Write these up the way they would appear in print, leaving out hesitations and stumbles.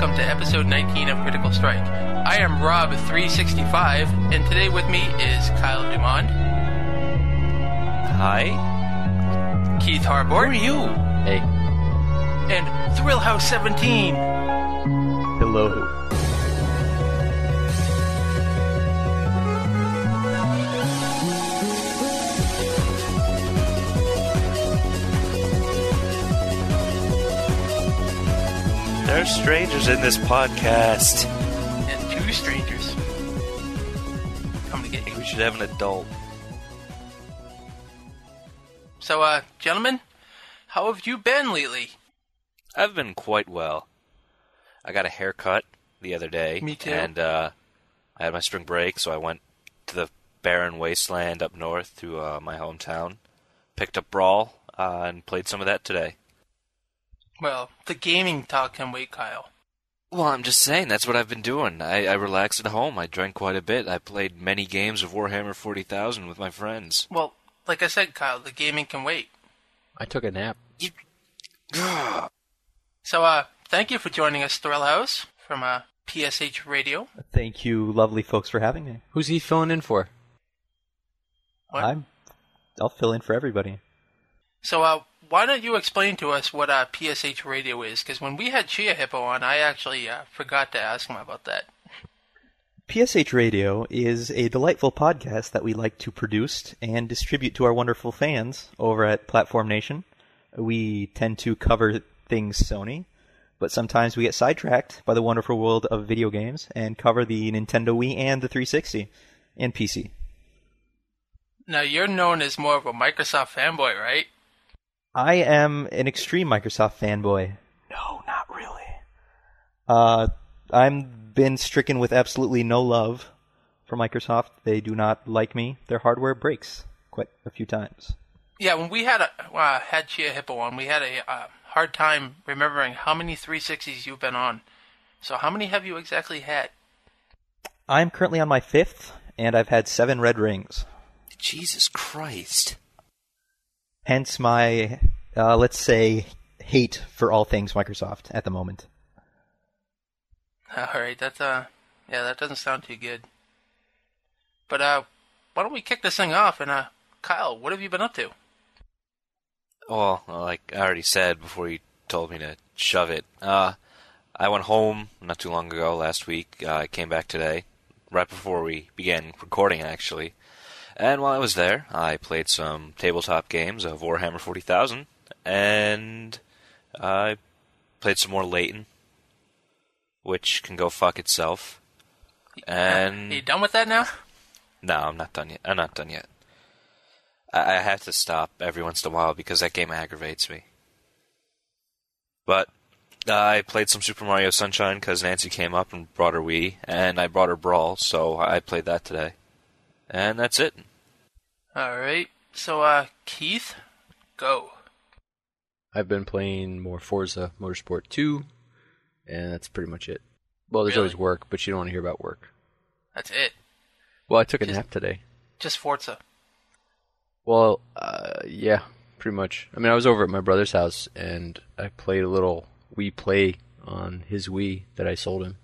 welcome to episode 19 of Critical Strike. I am Rob365, and today with me is Kyle Dumond. Hi. Keith Harbord. Who are you? Hey. And Thrillhouse17. Hello. There's strangers in this podcast. And two strangers. Coming to get you. We should have an adult. So, gentlemen, how have you been lately? I've been quite well. I got a haircut the other day. Me too. And I had my spring break, so I went to the barren wasteland up north to my hometown. Picked up Brawl and played some of that today. Well, the gaming talk can wait, Kyle. Well, I'm just saying, that's what I've been doing. I relaxed at home. I drank quite a bit. I played many games of Warhammer 40,000 with my friends. Well, like I said, Kyle, the gaming can wait. I took a nap. So, thank you for joining us, Thrillhouse, from PSH Radio. Thank you, lovely folks, for having me. Who's he filling in for? What? I'll fill in for everybody. So, why don't you explain to us what PSH Radio is? Because when we had Chia Hippo on, I actually forgot to ask him about that. PSH Radio is a delightful podcast that we like to produce and distribute to our wonderful fans over at Platform Nation. We tend to cover things Sony, but sometimes we get sidetracked by the wonderful world of video games and cover the Nintendo Wii and the 360 and PC. Now, you're known as more of a Microsoft fanboy, right? I am an extreme Microsoft fanboy. No, not really. I'm been stricken with absolutely no love for Microsoft. They do not like me. Their hardware breaks quite a few times. Yeah, when we had Chia Hippo on, we had a hard time remembering how many 360s you've been on. So how many have you exactly had? I'm currently on my 5th, and I've had 7 red rings. Jesus Christ. Hence my, let's say, hate for all things Microsoft at the moment. All right, that doesn't sound too good. But why don't we kick this thing off? And Kyle, what have you been up to? Well, like I already said before you told me to shove it, I went home not too long ago, last week. I came back today, right before we began recording, actually. And while I was there, I played some tabletop games of Warhammer 40,000, and I played some more Layton, which can go fuck itself. And Are you done with that now? No, I'm not done yet. I'm not done yet. I have to stop every once in a while because that game aggravates me. But I played some Super Mario Sunshine because Nancy came up and brought her Wii, and I brought her Brawl, so I played that today. And that's it. Alright, so Keith, go. I've been playing more Forza Motorsport 2, and that's pretty much it. Well, there's always work, but you don't want to hear about work. That's it. Well, I took a nap today. Just Forza. Well, yeah, pretty much. I mean, I was over at my brother's house, and I played a little Wii Play on his Wii that I sold him.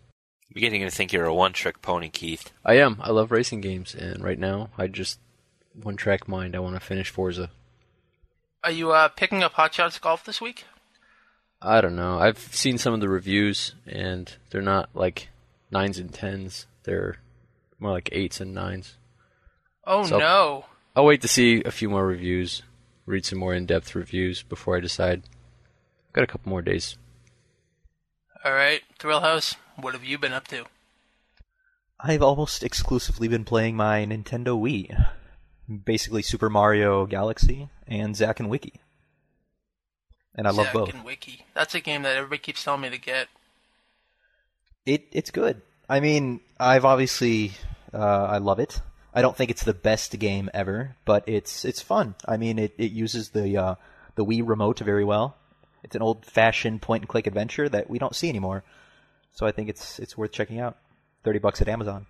I'm beginning to think you're a one-trick pony, Keith. I am. I love racing games, and right now, I just one-track mind. I want to finish Forza. Are you picking up Hot Shots Golf this week? I don't know. I've seen some of the reviews, and they're not like 9s and 10s. They're more like 8s and 9s. Oh, so no. I'll wait to see a few more reviews, read some more in-depth reviews before I decide. Got a couple more days. All right, Thrillhouse, what have you been up to? I've almost exclusively been playing my Nintendo Wii. Basically Super Mario Galaxy and Zack and Wiki. And I love both. Zack and Wiki. That's a game that everybody keeps telling me to get. It's good. I mean, I've obviously... I love it. I don't think it's the best game ever, but it's fun. I mean, it uses the Wii remote very well. It's an old-fashioned point-and-click adventure that we don't see anymore. So I think it's worth checking out. $30 at Amazon.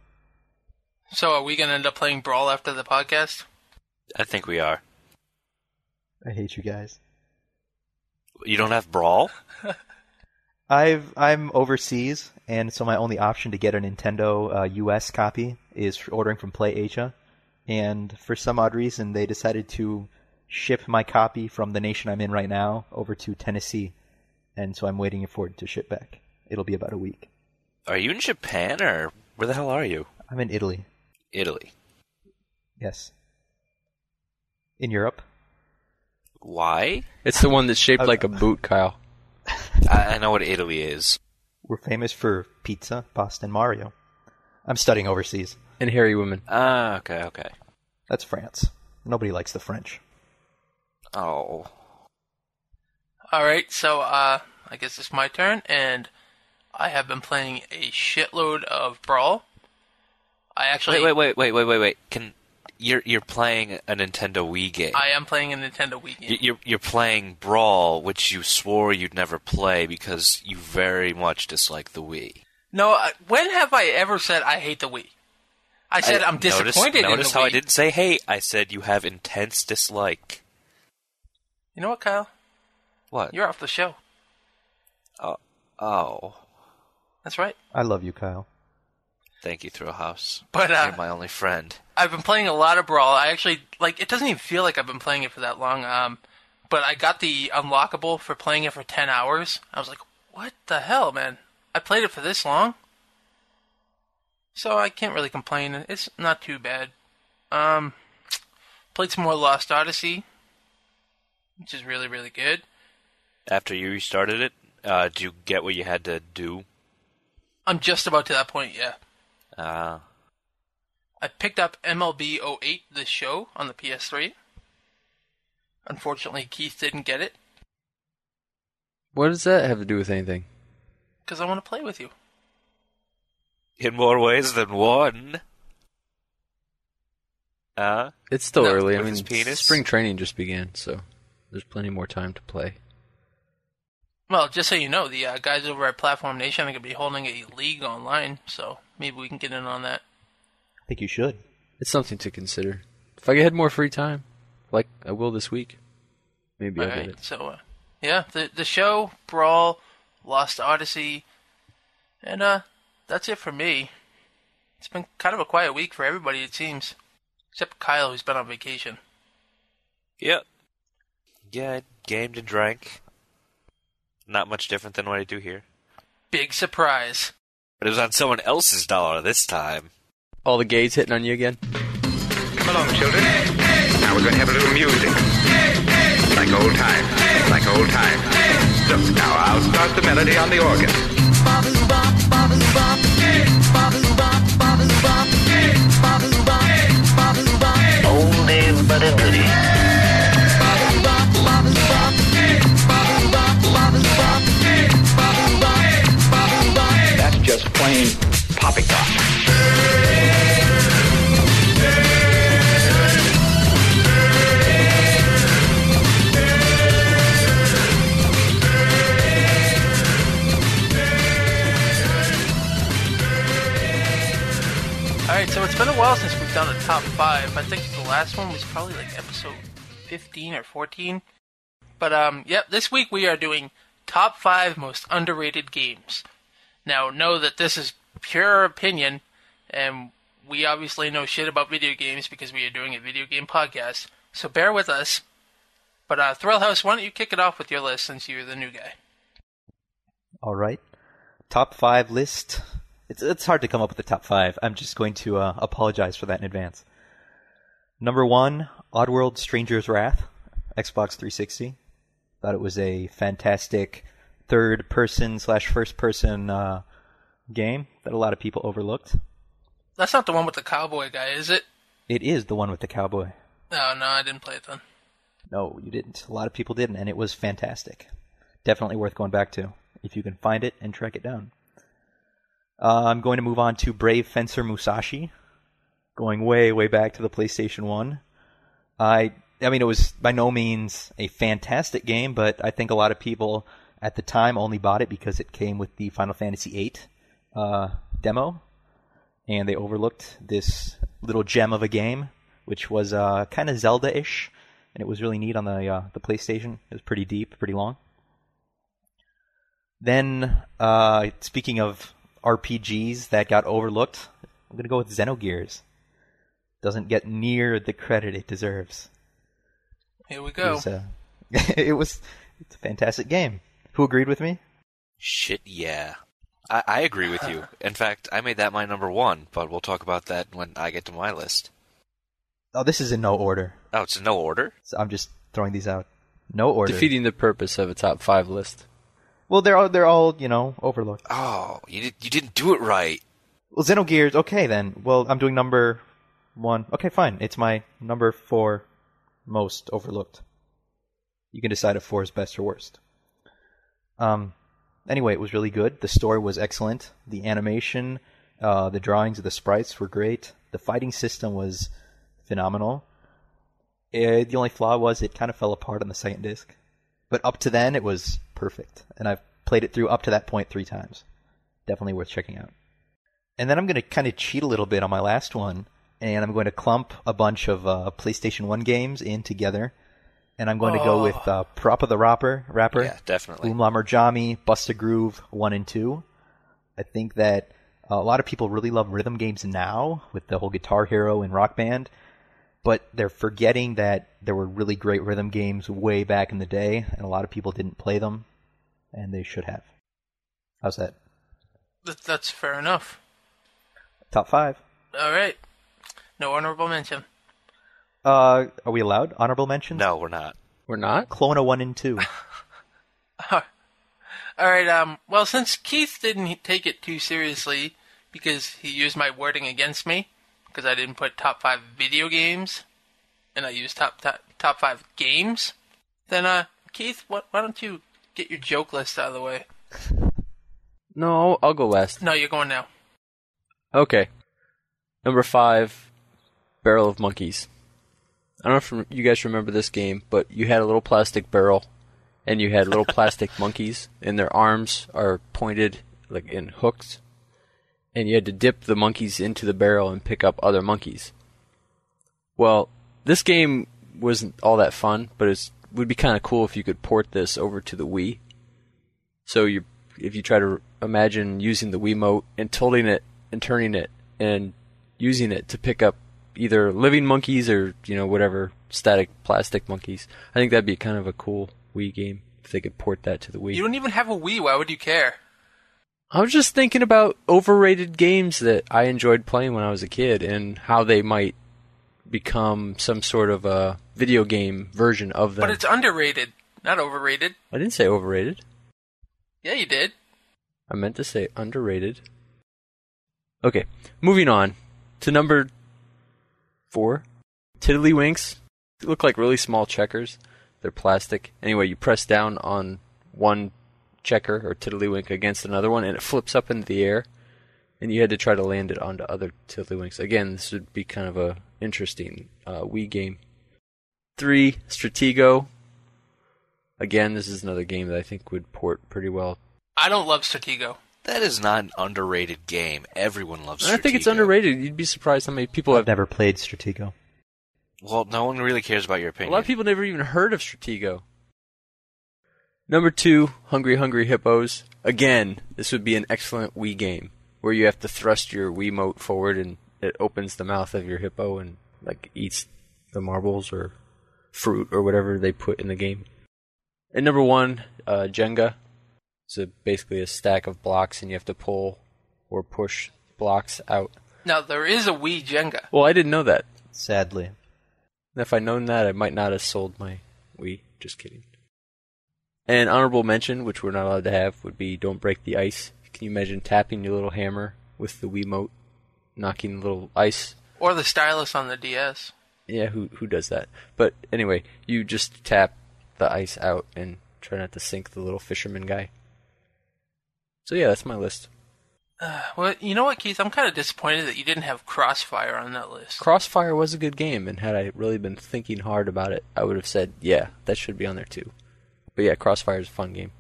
So are we going to end up playing Brawl after the podcast? I think we are. I hate you guys. You don't have Brawl? I'm overseas, and so my only option to get a Nintendo US copy is ordering from PlayAsia. And for some odd reason, they decided to ship my copy from the nation I'm in right now over to Tennessee. And so I'm waiting for it to ship back. It'll be about a week. Are you in Japan, or where the hell are you? I'm in Italy. Italy. Yes. In Europe. Why? It's the one that's shaped like a boot, Kyle. I know what Italy is. We're famous for pizza, pasta, and Mario. I'm studying overseas. And hairy women. Ah, okay. That's France. Nobody likes the French. Oh. Alright, so I guess it's my turn, and I have been playing a shitload of Brawl. I actually... Wait. You're playing a Nintendo Wii game. I am playing a Nintendo Wii game. You're playing Brawl, which you swore you'd never play because you very much dislike the Wii. No, when have I ever said I hate the Wii? I said I'm disappointed in the Wii. Notice how I didn't say hate. I said you have intense dislike. You know what, Kyle? What? You're off the show. Oh. That's right. I love you, Kyle. Thank you, Throwhouse. But you're my only friend. I've been playing a lot of Brawl. I actually, it doesn't even feel like I've been playing it for that long. But I got the unlockable for playing it for 10 hours. I was like, what the hell, man? I played it for this long? So I can't really complain. It's not too bad. Played some more Lost Odyssey, which is really, really good. After you restarted it, did you get what you had to do? I'm just about to that point, yeah. I picked up MLB 08, the show, on the PS3. Unfortunately, Keith didn't get it. What does that have to do with anything? Because I want to play with you. In more ways than one. It's still early. I with mean, his penis? spring training just began, so there's plenty more time to play. Well, just so you know, the guys over at Platform Nation are going to be holding a league online, so maybe we can get in on that. I think you should. It's something to consider. If I had more free time, like I will this week, maybe I'll get it. So, yeah, the show, Brawl, Lost Odyssey, and that's it for me. It's been kind of a quiet week for everybody, it seems. Except Kyle, who's been on vacation. Yep. Yeah, I gamed and drank. Not much different than what I do here. Big surprise. But it was on someone else's dollar this time. All the gays hitting on you again? Come along, children. Now we're going to have a little music. Like old times. Like old times. Look, now I'll start the melody on the organ. Oldie but a goodie. That's just plain poppycock. Alright, so it's been a while since we've done a top 5. I think the last one was probably like episode 15 or 14. But, yep, this week we are doing top 5 most underrated games. Now, know that this is pure opinion, and we obviously know shit about video games because we are doing a video game podcast, so bear with us. But, Thrillhouse, why don't you kick it off with your list since you're the new guy? All right. Top 5 list. It's hard to come up with the top 5. I'm just going to apologize for that in advance. Number 1, Oddworld Stranger's Wrath, Xbox 360. Thought it was a fantastic third-person / first-person game that a lot of people overlooked. That's not the one with the cowboy guy, is it? It is the one with the cowboy. No, I didn't play it then. No, you didn't. A lot of people didn't, and it was fantastic. Definitely worth going back to, if you can find it and track it down. I'm going to move on to Brave Fencer Musashi, going way, way back to the PlayStation 1. I mean, it was by no means a fantastic game, but I think a lot of people at the time only bought it because it came with the Final Fantasy VIII demo, and they overlooked this little gem of a game, which was kind of Zelda-ish, and it was really neat on the PlayStation. It was pretty deep, pretty long. Then, speaking of RPGs that got overlooked, I'm going to go with Xenogears. Doesn't get near the credit it deserves. Here we go. It's a fantastic game. Who agreed with me? Shit, yeah. I agree with you. In fact, I made that my number 1, but we'll talk about that when I get to my list. Oh, this is in no order. Oh, it's in no order? So I'm just throwing these out. No order. Defeating the purpose of a top 5 list. Well, they're all overlooked. Oh, you didn't do it right. Well, Xenogears, okay then. Well, I'm doing number 1. Okay, fine. It's my number 4 most overlooked. You can decide if 4 is best or worst. Anyway, it was really good. The story was excellent. The animation, the drawings of the sprites were great. The fighting system was phenomenal. The only flaw was it kind of fell apart on the second disc. But up to then, it was perfect. And I've played it through up to that point 3 times. Definitely worth checking out. And then I'm going to kind of cheat a little bit on my last one. And I'm going to clump a bunch of PlayStation 1 games in together. And I'm going to go with Prop of the Rapper. Yeah, definitely. Boom La Merjami, Bust a Groove 1 and 2. I think that a lot of people really love rhythm games now with the whole Guitar Hero and Rock Band. But they're forgetting that there were really great rhythm games way back in the day. And a lot of people didn't play them. And they should have. How's that? That's fair enough. Top 5. All right. No honorable mention. Are we allowed honorable mentions? No, we're not. We're not? Clona 1 and 2. All right. Well, since Keith didn't take it too seriously because he used my wording against me because I didn't put top 5 video games and I used top 5 games, then Keith, why don't you get your joke list out of the way? No, I'll go last. No, you're going now. Okay. Number 5, Barrel of Monkeys. I don't know if you guys remember this game, but you had a little plastic barrel, and you had little plastic monkeys, and their arms are pointed like in hooks, and you had to dip the monkeys into the barrel and pick up other monkeys. Well, this game wasn't all that fun, but it would be kind of cool if you could port this over to the Wii. So if you try to imagine using the Wiimote and tilting it and turning it and using it to pick up either living monkeys or, whatever, static plastic monkeys. I think that'd be kind of a cool Wii game if they could port that to the Wii. You don't even have a Wii. Why would you care? I was just thinking about overrated games that I enjoyed playing when I was a kid and how they might become some sort of a video game version of them. But it's underrated, not overrated. I didn't say overrated. Yeah, you did. I meant to say underrated. Okay, moving on to number 4. Tiddlywinks. They look like really small checkers. They're plastic. Anyway, you press down on one checker or tiddlywink against another one, and it flips up into the air, and you had to try to land it onto other tiddlywinks. Again, this would be kind of a interesting Wii game. 3, Stratego. Again, this is another game that I think would port pretty well. I don't love Stratego. That is not an underrated game. Everyone loves Stratego. I think it's underrated. You'd be surprised how many people I've never played Stratego. Well, no one really cares about your opinion. A lot of people never even heard of Stratego. Number 2, Hungry Hungry Hippos. Again, this would be an excellent Wii game where you have to thrust your Wiimote forward and it opens the mouth of your hippo and eats the marbles or fruit or whatever they put in the game. And number 1, Jenga. It's basically a stack of blocks, and you have to pull or push blocks out. Now, there is a Wii Jenga. Well, I didn't know that. Sadly. If I'd known that, I might not have sold my Wii. Just kidding. And honorable mention, which we're not allowed to have, would be Don't Break the Ice. Can you imagine tapping your little hammer with the Wiimote, knocking the little ice? Or the stylus on the DS. Yeah, who does that? But anyway, you just tap the ice out and try not to sink the little fisherman guy. So yeah, that's my list. Well, you know what, Keith? I'm kind of disappointed that you didn't have Crossfire on that list. Crossfire was a good game, and had I really been thinking hard about it, I would have said, yeah, that should be on there too. But yeah, Crossfire is a fun game.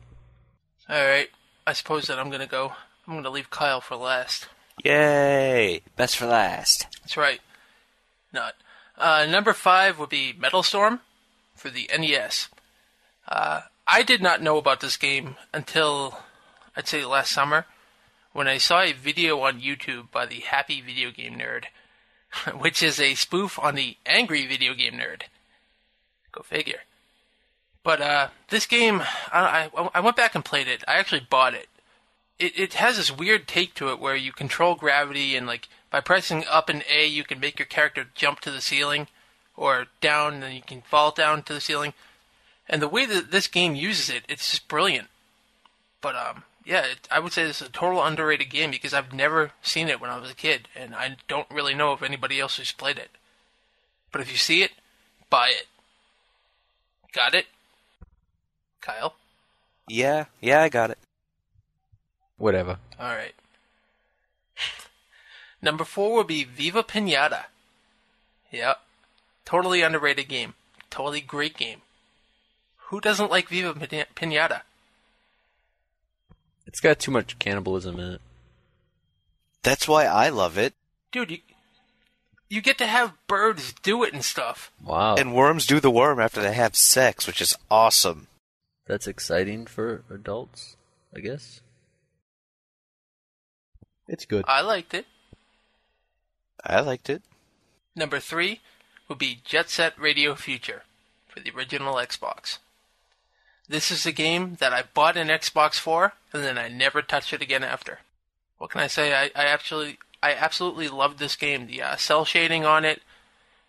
Alright, I suppose that I'm going to leave Kyle for last. Yay! Best for last. That's right. Not. Number 5 would be Metal Storm for the NES. I did not know about this game until I'd say last summer, when I saw a video on YouTube by the Happy Video Game Nerd, which is a spoof on the Angry Video Game Nerd. Go figure. But this game, I went back and played it. I actually bought it. It has this weird take to it where you control gravity, and like by pressing up and A, you can make your character jump to the ceiling, or down, and then you can fall down to the ceiling. And the way that this game uses it, it's just brilliant. But yeah, I would say this is a total underrated game because I've never seen it when I was a kid, and I don't really know of anybody else who's played it. But if you see it, buy it. Got it? Kyle? Yeah, I got it. Whatever. Alright. Number 4 would be Viva Pinata. Yep. Totally underrated game. Totally great game. Who doesn't like Viva Pinata? It's got too much cannibalism in it. That's why I love it. Dude, you get to have birds do it and stuff. Wow. And worms do the worm after they have sex, which is awesome. That's exciting for adults, I guess. It's good. I liked it. I liked it. Number 3 would be Jet Set Radio Future for the original Xbox. This is a game that I bought an Xbox for, and then I never touched it again after. What can I say? I absolutely loved this game. The cell shading on it,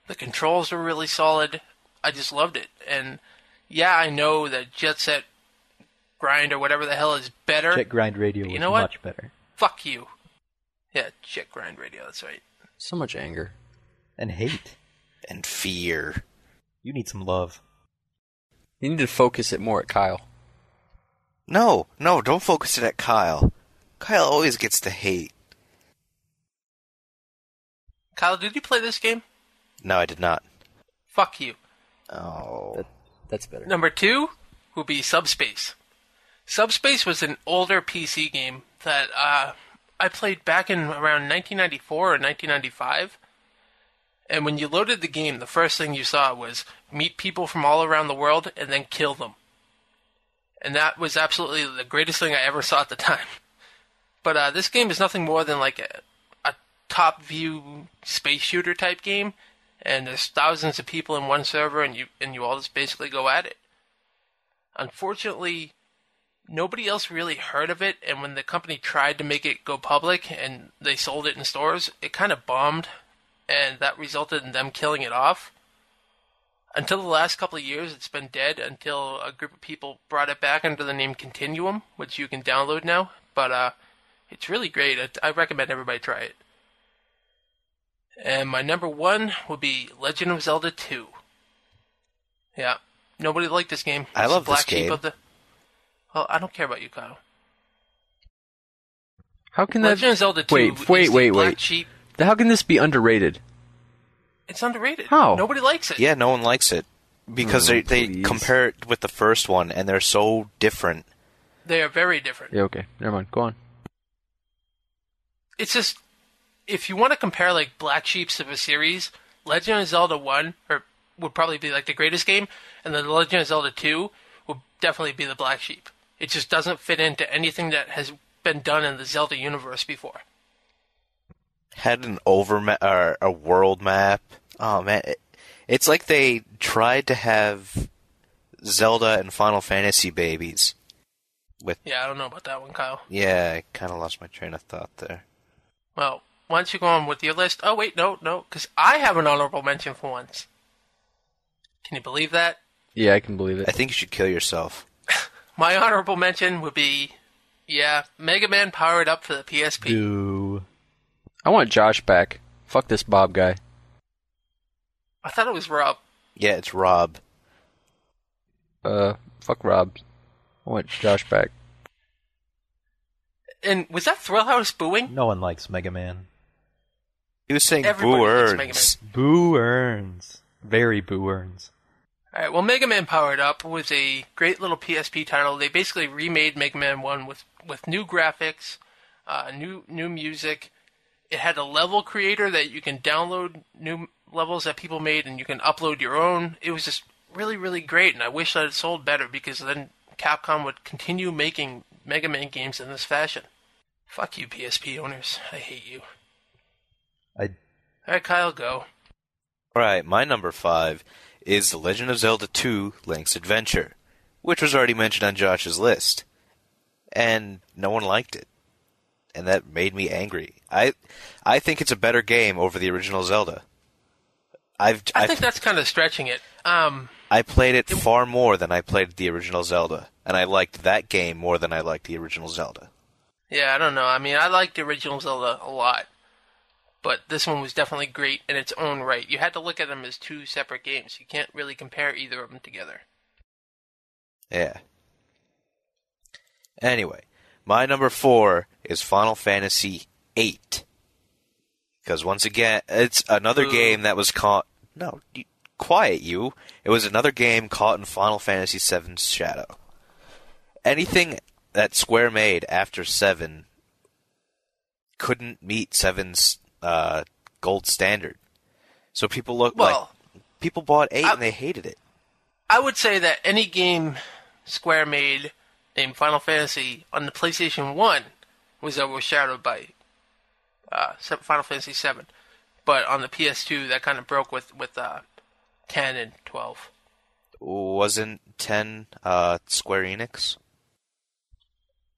the controls were really solid. I just loved it. And yeah, I know that Jet Set Grind or whatever the hell is better. Jet Grind Radio was much better. Fuck you. Yeah, Jet Grind Radio, that's right. So much anger. And hate. And fear. You need some love. You need to focus it more at Kyle. No, don't focus it at Kyle. Kyle always gets to hate. Kyle, did you play this game? No, I did not. Fuck you. Oh. That's better. Number 2 would be Subspace. Subspace was an older PC game that I played back in around 1994 or 1995. And when you loaded the game, the first thing you saw was meet people from all around the world and then kill them. And that was absolutely the greatest thing I ever saw at the time. But this game is nothing more than like a top-view space shooter type game. And there's thousands of people in one server, and you all just basically go at it. Unfortunately, nobody else really heard of it, and when the company tried to make it go public and they sold it in stores, it kind of bombed, and that resulted in them killing it off. Until the last couple of years, it's been dead until a group of people brought it back under the name Continuum, which you can download now. But it's really great. I recommend everybody try it. And my number 1 would be Legend of Zelda 2. Yeah, nobody liked this game. I love this game. Well, I don't care about you, Kyle. How can Legend of Zelda 2 is the Black Sheep. How can this be underrated? It's underrated. How? Nobody likes it. Yeah, no one likes it. Because they compare it with the first one, and they're so different. They are very different. Yeah, okay. Never mind. Go on. It's just, if you want to compare like Black Sheeps of a series, Legend of Zelda 1 would probably be like the greatest game, and then Legend of Zelda 2 would definitely be the Black Sheep. It just doesn't fit into anything that has been done in the Zelda universe before. Had an a world map. Oh man, it's like they tried to have Zelda and Final Fantasy babies. Yeah, I don't know about that one, Kyle. Yeah, I kind of lost my train of thought there. Well, why don't you go on with your list? Oh wait, no, because I have an honorable mention for once. Can you believe that? Yeah, I can believe it. I think you should kill yourself. My honorable mention would be, Mega Man Powered Up for the PSP. Boo. I want Josh back. Fuck this Bob guy. I thought it was Rob. Yeah, it's Rob. Fuck Rob. I want Josh back. And was that Thrill House booing? No one likes Mega Man. He was saying Everybody boo likes Mega Man. earns. Boo earns. Very boo earns. Alright, well, Mega Man Powered Up was a great little PSP title. They basically remade Mega Man 1 with new graphics, new music. It had a level creator that you can download new levels that people made, and you can upload your own. It was just really, really great, and I wish that it sold better, because then Capcom would continue making Mega Man games in this fashion. Fuck you, PSP owners. I hate you. Alright, Kyle, go. Alright, my number 5 is The Legend of Zelda 2: Link's Adventure, which was already mentioned on Josh's list. And no one liked it. And that made me angry. I think it's a better game over the original Zelda. I think that's kind of stretching it. I played it far more than I played the original Zelda, and I liked that game more than I liked the original Zelda. Yeah, I don't know. I mean, I liked the original Zelda a lot, but this one was definitely great in its own right. You had to look at them as two separate games. You can't really compare either of them together. Yeah. Anyway, my number 4 is Final Fantasy VIII. Because once again, it's another game that was caught... No, quiet you. It was another game caught in Final Fantasy VII's shadow. Anything that Square made after 7 couldn't meet 7's gold standard. So people people bought 8 and they hated it. I would say that any game Square made named Final Fantasy on the PlayStation 1 was overshadowed by Final Fantasy 7. But on the PS2, that kind of broke with 10 and 12. Wasn't 10 Square Enix?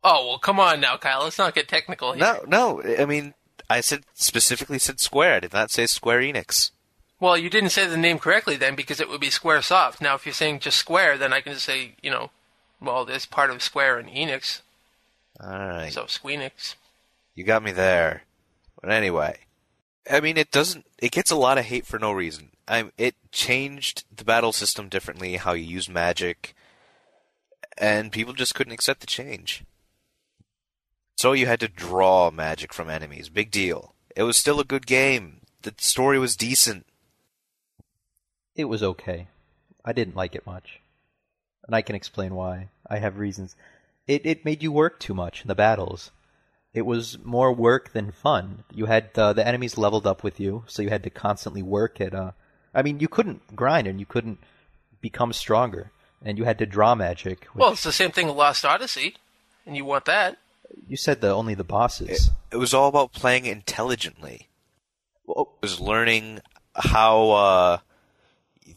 Oh, well, come on now, Kyle. Let's not get technical here. No. I mean, I specifically said Square. I did not say Square Enix. Well, you didn't say the name correctly then, because it would be Squaresoft. Now, if you're saying just Square, then I can just say, well, there's part of Square and Enix. All right. So, Squeenix. You got me there. But anyway, I mean, it gets a lot of hate for no reason. It changed the battle system differently, how you use magic, and people just couldn't accept the change. So you had to draw magic from enemies. Big deal. It was still a good game. The story was decent. It was okay. I didn't like it much. And I can explain why. I have reasons. It made you work too much in the battles. It was more work than fun. You had the enemies leveled up with you, so you had to constantly work at... you couldn't grind and you couldn't become stronger. And you had to draw magic. Well, it's the same thing with Lost Odyssey, and you want that. You said only the bosses. It was all about playing intelligently. It was learning how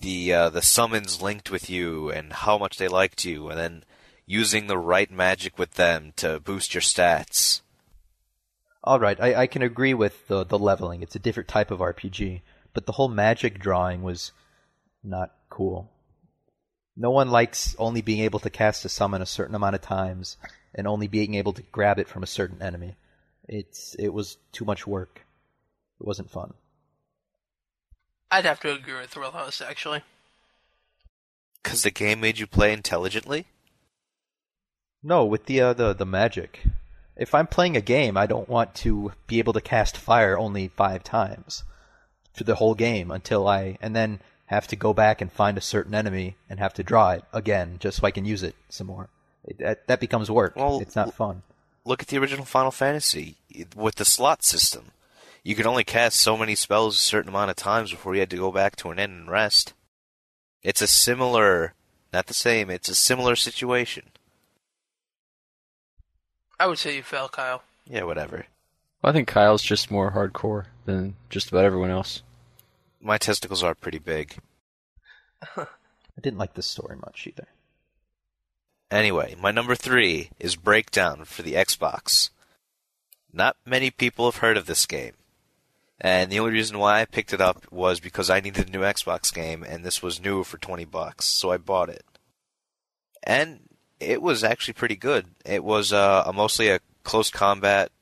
the summons linked with you and how much they liked you, and then using the right magic with them to boost your stats. All right, I can agree with the leveling. It's a different type of RPG, but the whole magic drawing was not cool. No one likes only being able to cast a summon a certain amount of times and only being able to grab it from a certain enemy. It was too much work. It wasn't fun. I'd have to agree with Thrill House, actually. Because the game made you play intelligently? No, with the magic. If I'm playing a game, I don't want to be able to cast fire only 5 times for the whole game and then have to go back and find a certain enemy and have to draw it again just so I can use it some more. That becomes work. Well, it's not fun. Look at the original Final Fantasy with the slot system. You could only cast so many spells a certain amount of times before you had to go back to an end and rest. It's a similar, not the same, it's a similar situation. I would say you fell, Kyle. Yeah, whatever. Well, I think Kyle's just more hardcore than just about everyone else. My testicles are pretty big. I didn't like the story much either. Anyway, my number 3 is Breakdown for the Xbox. Not many people have heard of this game. And the only reason why I picked it up was because I needed a new Xbox game, and this was new for $20, so I bought it. And it was actually pretty good. It was mostly a close combat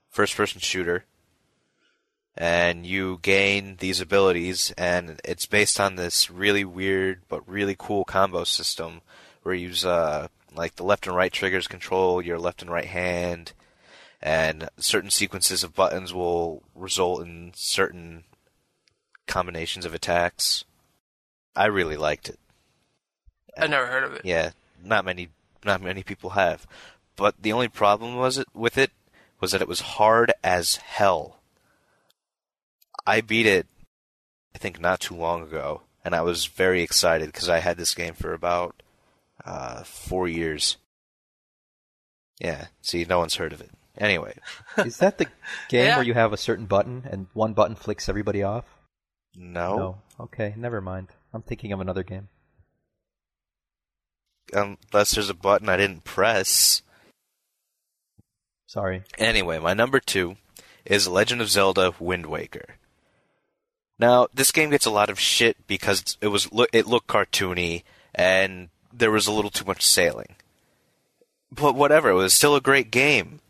first-person shooter. And you gain these abilities, and it's based on this really weird but really cool combo system where you use like the left and right triggers control your left and right hand, and certain sequences of buttons will result in certain combinations of attacks. I really liked it. I never heard of it. Yeah, not many people have. But the only problem with it was that it was hard as hell. I beat it, I think, not too long ago, and I was very excited because I had this game for about 4 years. Yeah, see, no one's heard of it. Anyway. Is that the game Yeah. where you have a certain button and one button flicks everybody off? No. No. Okay, never mind. I'm thinking of another game. Unless there's a button I didn't press. Sorry. Anyway, my number 2 is Legend of Zelda Wind Waker. Now, this game gets a lot of shit because it looked cartoony and there was a little too much sailing. But whatever, it was still a great game.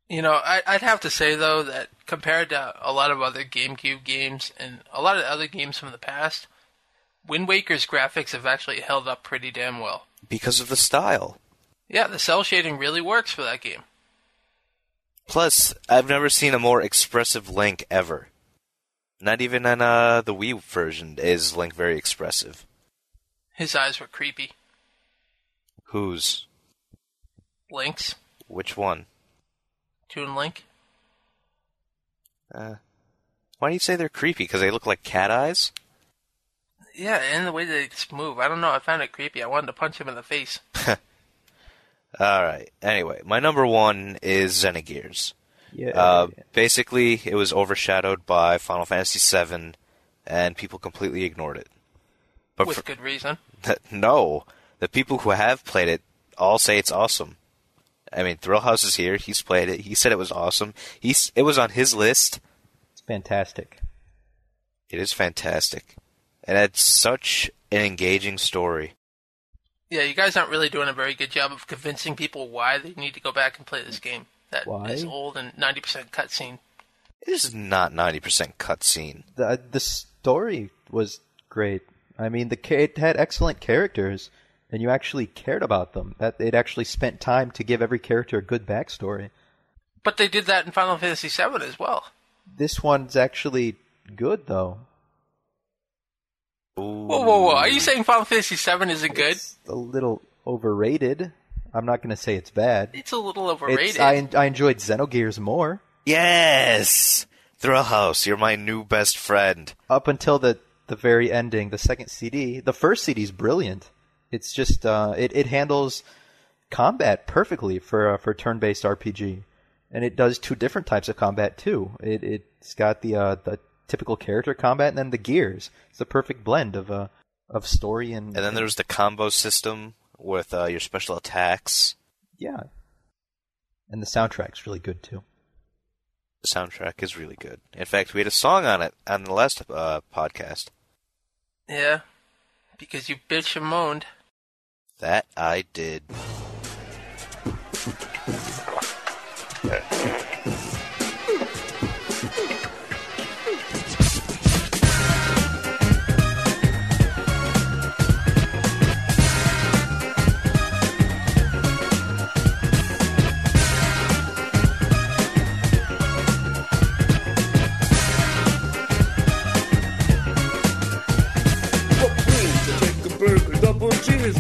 You know, I'd have to say, though, that compared to a lot of other GameCube games and a lot of other games from the past, Wind Waker's graphics have actually held up pretty damn well. Because of the style. Yeah, the cell shading really works for that game. Plus, I've never seen a more expressive Link ever. Not even on the Wii version is Link very expressive. His eyes were creepy. Whose? Link's. Which one? Toon Link. Why do you say they're creepy? Because they look like cat eyes? Yeah, and the way they just move. I don't know, I found it creepy. I wanted to punch him in the face. Alright, anyway, my number 1 is Xenogears. Yeah. Basically, it was overshadowed by Final Fantasy VII, and people completely ignored it. But With good reason. No, the people who have played it all say it's awesome. I mean, Thrillhouse is here. He's played it. He said it was awesome. It was on his list. It's fantastic. It is fantastic. And it's such an engaging story. Yeah, you guys aren't really doing a very good job of convincing people why they need to go back and play this game. That Why? is old and 90% cutscene. It is not 90% cutscene. The story was great. I mean, it had excellent characters, and you actually cared about them. That it actually spent time to give every character a good backstory. But they did that in Final Fantasy VII as well. This one's actually good, though. Whoa. Are you saying Final Fantasy VII isn't good? It's a little overrated. I'm not going to say it's bad. It's a little overrated. I enjoyed Xenogears more. Yes! Thrillhouse, you're my new best friend. Up until the very ending, the second CD. The first CD is brilliant. It's just, it handles combat perfectly for turn-based RPG. And it does 2 different types of combat, too. It's got the typical character combat and then the gears. It's the perfect blend of story and... And then there's the combo system with your special attacks. Yeah. And the soundtrack's really good, too. The soundtrack is really good. In fact, we had a song on it on the last podcast. Yeah, because you bitch and moaned. That I did.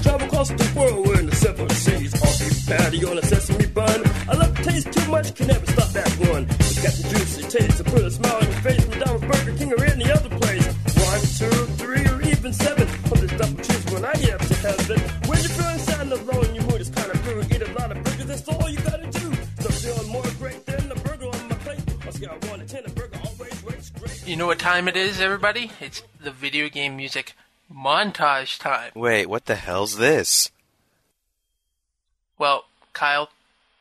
Travel across the world, we're in the 7 seas. Off beef patty on a sesame bun. I love the taste too much, can never stop that one. It's got the juicy taste to put a smile on your face. McDonald's, Burger King, or any other place. 1, 2, 3, or even 7. From this double cheese when I get up to heaven. When you're feeling sad and alone, your mood is kind of blue. Eat a lot of burgers, that's all you gotta do. So feeling more great than a burger on my plate. I'll scale 1 to 10, a burger always rates great. You know what time it is, everybody? It's the video game music montage time. Wait, what the hell's this? Well, Kyle,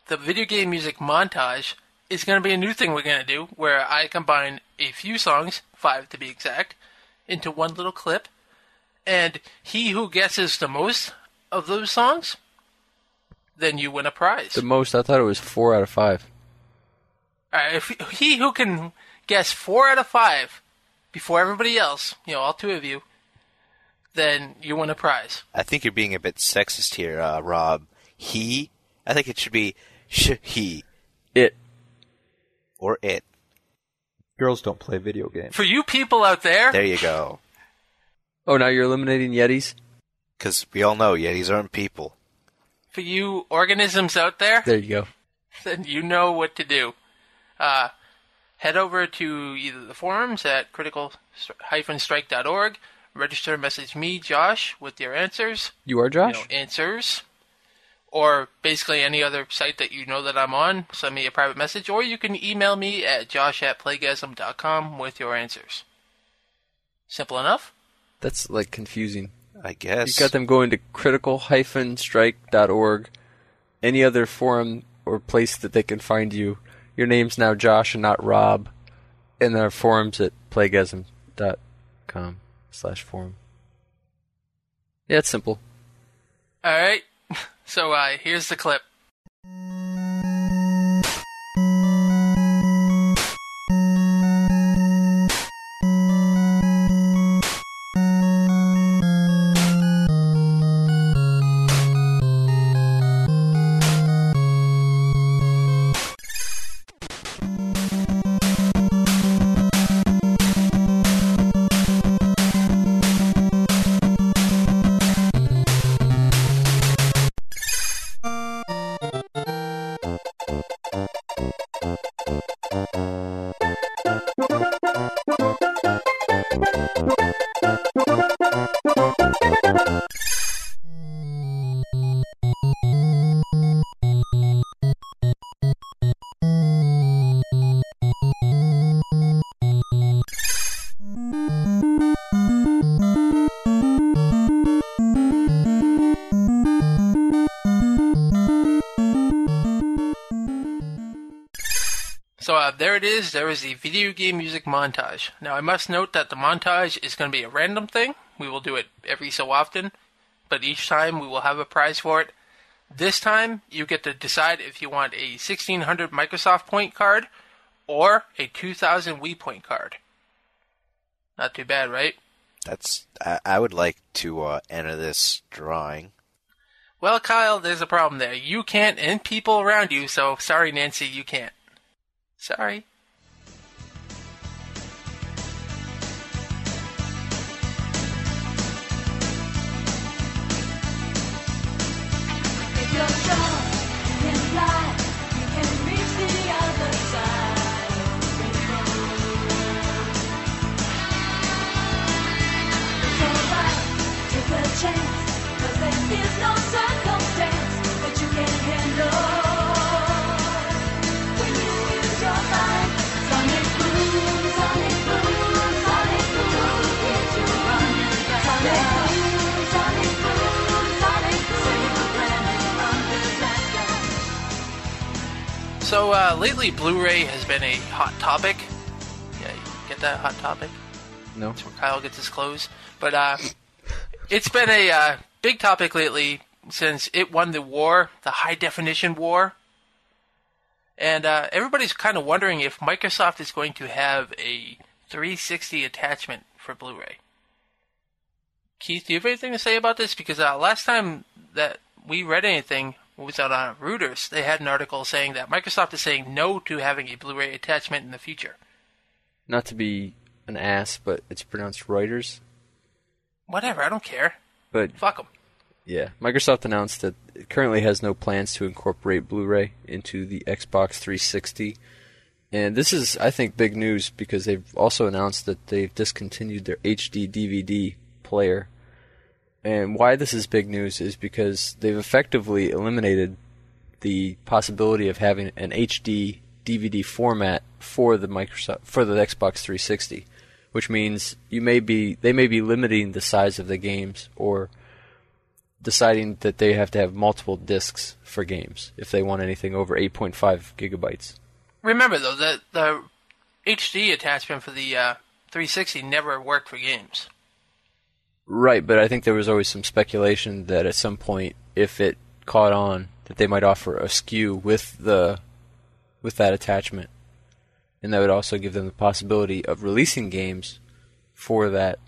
the video game music montage is going to be a new thing we're going to do, where I combine a few songs, 5 to be exact, into one little clip, and he who guesses the most of those songs, then you win a prize. The most, I thought it was 4 out of 5. Alright, if he who can guess 4 out of 5 before everybody else, all 2 of you, then you win a prize. I think you're being a bit sexist here, Rob. He? I think it should be he. It. Or it. Girls don't play video games. For you people out there, There you go. Oh, now you're eliminating Yetis? Because we all know Yetis aren't people. for you organisms out there, There you go. then you know what to do. Head over to either the forums at critical-strike.org, register, message me, Josh, with your answers. You are Josh? Answers. or basically any other site that you know that I'm on. Send me a private message, or you can email me at josh@playgasm.com with your answers. Simple enough? That's like confusing. I guess. You got them going to critical-strike.org, any other forum or place that they can find you. Your name's now Josh and not Rob, and there are forums at playgasm.com/forum. Yeah, it's simple. Alright, so here's the clip. So there it is. There is the video game music montage. Now I must note that the montage is going to be a random thing. We will do it every so often, but each time we will have a prize for it. This time you get to decide if you want a 1600 Microsoft point card or a 2000 Wii point card. Not too bad, right? I would like to enter this drawing. Well, Kyle, there's a problem there. You can't, and people around you, so sorry, Nancy, you can't. Sorry. If you're strong, you can fly, you can reach the other side of the rainbow. It's alright, take a chance, 'cause there is no circumstance that you can't handle. When you use your mind, sonic boom, sonic boom, sonic boom, keeps you running. Sonic boom, sonic boom, sonic boom, save the planet from disaster. So, lately Blu-ray has been a hot topic. Yeah, you get that hot topic? No. That's where Kyle gets his clothes. But, it's been a big topic lately since it won the war, the high-definition war. And everybody's kind of wondering if Microsoft is going to have a 360 attachment for Blu-ray. Keith, do you have anything to say about this? Because last time that we read anything was out on Reuters. They had an article saying that Microsoft is saying no to having a Blu-ray attachment in the future. Not to be an ass, but it's pronounced Reuters. Whatever, I don't care. But Fuck them. yeah, Microsoft announced that it currently has no plans to incorporate Blu-ray into the Xbox 360. And this is, I think, big news because they've also announced that they've discontinued their HD DVD player. And why this is big news is because they've effectively eliminated the possibility of having an HD DVD format for the Xbox 360, which means they may be limiting the size of the games or deciding that they have to have multiple discs for games if they want anything over 8.5 gigabytes. Remember, though, that the HD attachment for the 360 never worked for games. Right, but I think there was always some speculation that at some point, if it caught on, that they might offer a SKU with that attachment, and that would also give them the possibility of releasing games for that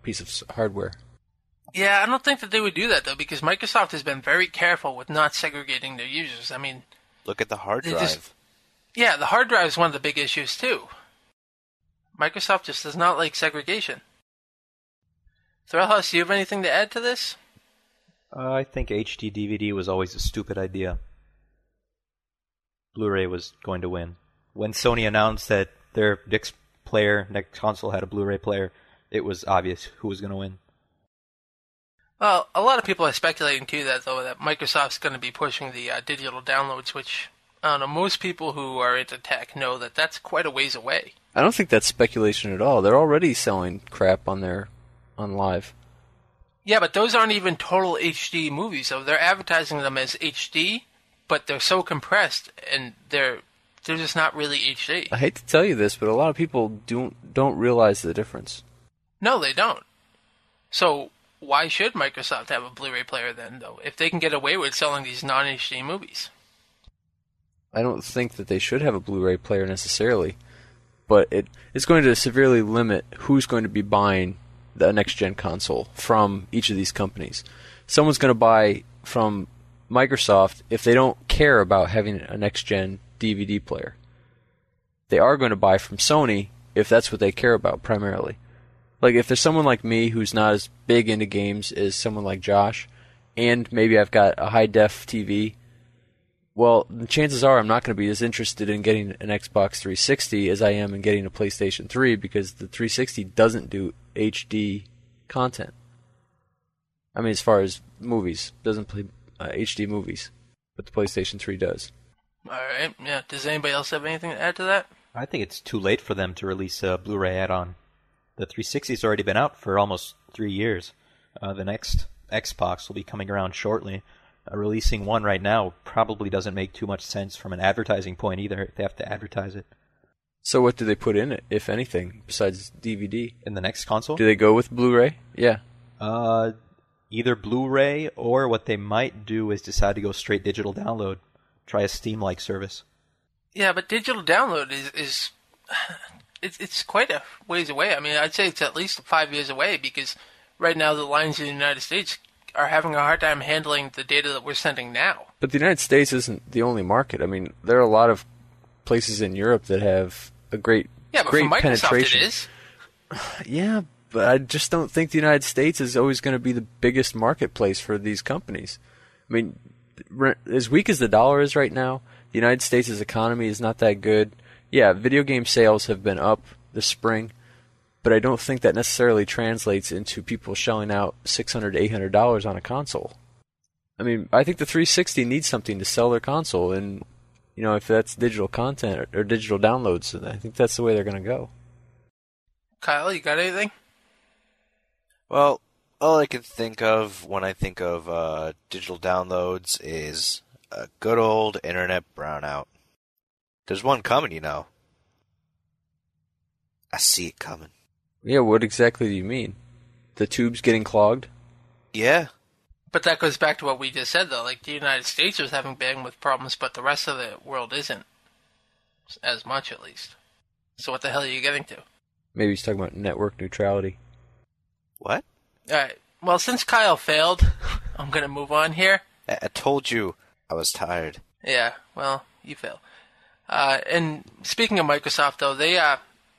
piece of hardware. Yeah, I don't think that they would do that, though, because Microsoft has been very careful with not segregating their users. I mean, Look at the hard drive. Yeah, the hard drive is one of the big issues, too. Microsoft just does not like segregation. Thrillhouse, do you have anything to add to this? I think HD DVD was always a stupid idea. Blu-ray was going to win. When Sony announced that their next console had a Blu-ray player, it was obvious who was going to win. Well, a lot of people are speculating too that Microsoft's going to be pushing the digital downloads, which I don't know. Most people who are into tech know that that's quite a ways away. I don't think that's speculation at all. They're already selling crap on live. Yeah, but those aren't even total HD movies, though. They're advertising them as HD, but they're so compressed, and they're just not really HD. I hate to tell you this, but a lot of people don't realize the difference. No, they don't. So why should Microsoft have a Blu-ray player then, though, if they can get away with selling these non-HD movies? I don't think that they should have a Blu-ray player necessarily, but it's going to severely limit who's going to be buying the next-gen console from each of these companies. Someone's going to buy from Microsoft if they don't care about having a next-gen DVD player. They are going to buy from Sony if that's what they care about primarily. Like, if there's someone like me who's not as big into games as someone like Josh, and maybe I've got a high-def TV, well, the chances are I'm not going to be as interested in getting an Xbox 360 as I am in getting a PlayStation 3, because the 360 doesn't do HD content. I mean, as far as movies, doesn't play HD movies, but the PlayStation 3 does. All right, yeah. Does anybody else have anything to add to that? I think it's too late for them to release a Blu-ray add-on. The 360's already been out for almost 3 years. The next Xbox will be coming around shortly. Releasing one right now probably doesn't make too much sense from an advertising point either, if they have to advertise it. So what do they put in it, if anything, besides DVD? In the next console? Do they go with Blu-ray? Yeah. Either Blu-ray, or what they might do is decide to go straight digital download. Try a Steam-like service. Yeah, but digital download is it's quite a ways away. I mean, I'd say it's at least 5 years away, because right now the lines in the United States are having a hard time handling the data that we're sending now. But the United States isn't the only market. I mean, there are a lot of places in Europe that have a great Yeah, but great for Microsoft penetration. it is. Yeah, but I just don't think the United States is always going to be the biggest marketplace for these companies. I mean, as weak as the dollar is right now, the United States' economy is not that good. Yeah, video game sales have been up this spring, but I don't think that necessarily translates into people shelling out $600 to $800 on a console. I mean, I think the 360 needs something to sell their console, and you know, if that's digital content or digital downloads, I think that's the way they're going to go. Kyle, you got anything? Well, all I can think of when I think of digital downloads is a good old internet brownout. There's one coming, you know. I see it coming. Yeah, what exactly do you mean? The tubes getting clogged? Yeah. But that goes back to what we just said, though. Like, the United States is having bandwidth problems, but the rest of the world isn't. As much, at least. So what the hell are you getting to? Maybe he's talking about network neutrality. What? Alright, well, since Kyle failed, I'm going to move on here. I told you I was tired. Yeah, well, you fail. And speaking of Microsoft, though, they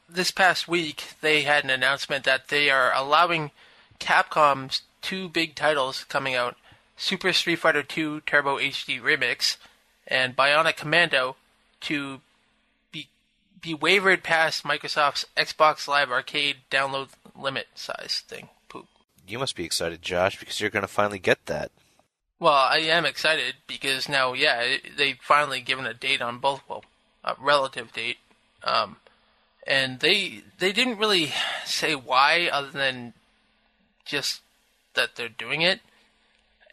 this past week they had an announcement that they are allowing Capcom's two big titles coming out, Super Street Fighter II Turbo HD Remix and Bionic Commando, to be wavered past Microsoft's Xbox Live Arcade download limit size thing. Poop. You must be excited, Josh, because you're going to finally get that. Well, I am excited because now, yeah, they've finally given a date on both, well, a relative date. And they didn't really say why, other than just that they're doing it.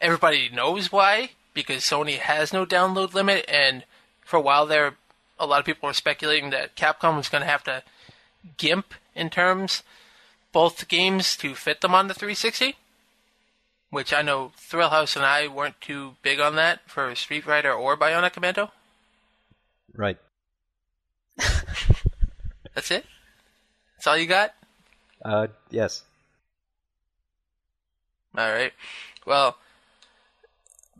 Everybody knows why, because Sony has no download limit, and for a while there, a lot of people were speculating that Capcom was going to have to gimp in terms both games to fit them on the 360, which I know Thrillhouse and I weren't too big on that for Street Fighter or Bionic Commando. Right. That's it? That's all you got? Yes. Alright. Well,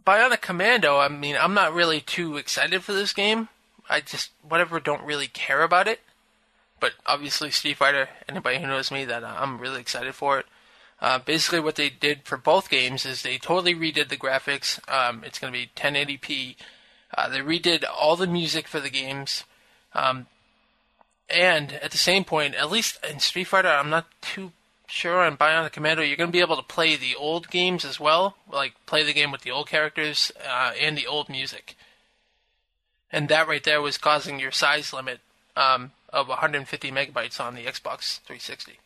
Bionic Commando, I mean, I'm not really too excited for this game. I just, don't really care about it. But obviously Street Fighter, anybody who knows me, that I'm really excited for it. Basically what they did for both games is they totally redid the graphics. It's going to be 1080p. They redid all the music for the games. And at the same point, at least in Street Fighter, I'm not too sure on Bionic Commando you're going to be able to play the old games as well, like play the game with the old characters and the old music. And that right there was causing your size limit of 150 megabytes on the Xbox 360.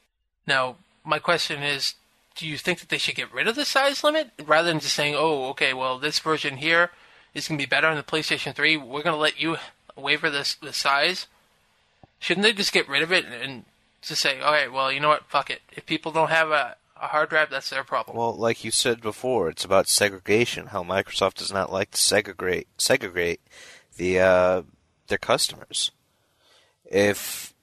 Now, my question is, do you think that they should get rid of the size limit rather than just saying, oh, okay, well, this version here is going to be better on the PlayStation 3. We're going to let you waiver the size. Shouldn't they just get rid of it and just say, all right, well, you know what, fuck it. If people don't have a hard drive, that's their problem. Well, like you said before, it's about segregation, how Microsoft does not like to segregate their customers. If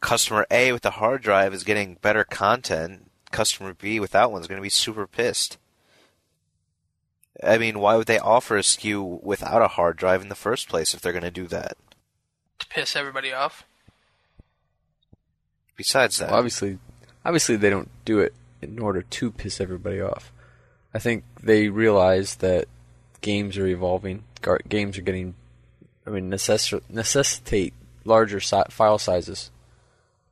customer A with the hard drive is getting better content, customer B without one is going to be super pissed. I mean, why would they offer a SKU without a hard drive in the first place if they're going to do that? To piss everybody off. Besides that, Well, obviously they don't do it in order to piss everybody off. I think they realize that games are evolving. Games are getting, necessitate larger file sizes,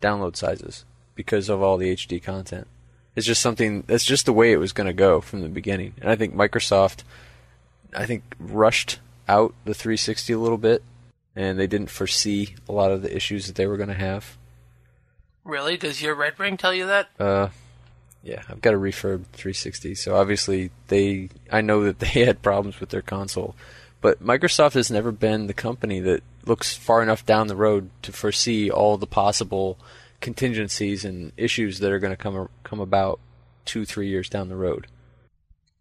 download sizes, because of all the HD content. It's just something, that's just the way it was going to go from the beginning. And I think Microsoft, rushed out the 360 a little bit, and they didn't foresee a lot of the issues that they were going to have. Really? Does your Red Ring tell you that? Yeah, I've got a refurb 360, so obviously I know that they had problems with their console. But Microsoft has never been the company that looks far enough down the road to foresee all the possible contingencies and issues that are going to come about 2-3 years down the road.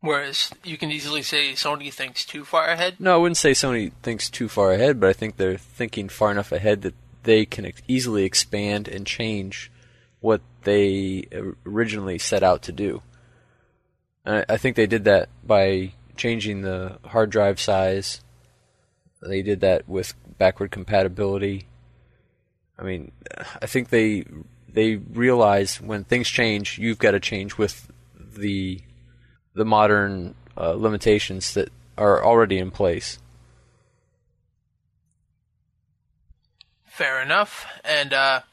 Whereas you can easily say Sony thinks too far ahead? No, I wouldn't say Sony thinks too far ahead, but I think they're thinking far enough ahead that they can easily expand and change what they originally set out to do. And I think they did that by changing the hard drive size. They did that with backward compatibility. I think they realize when things change, you've got to change with the modern limitations that are already in place. Fair enough. And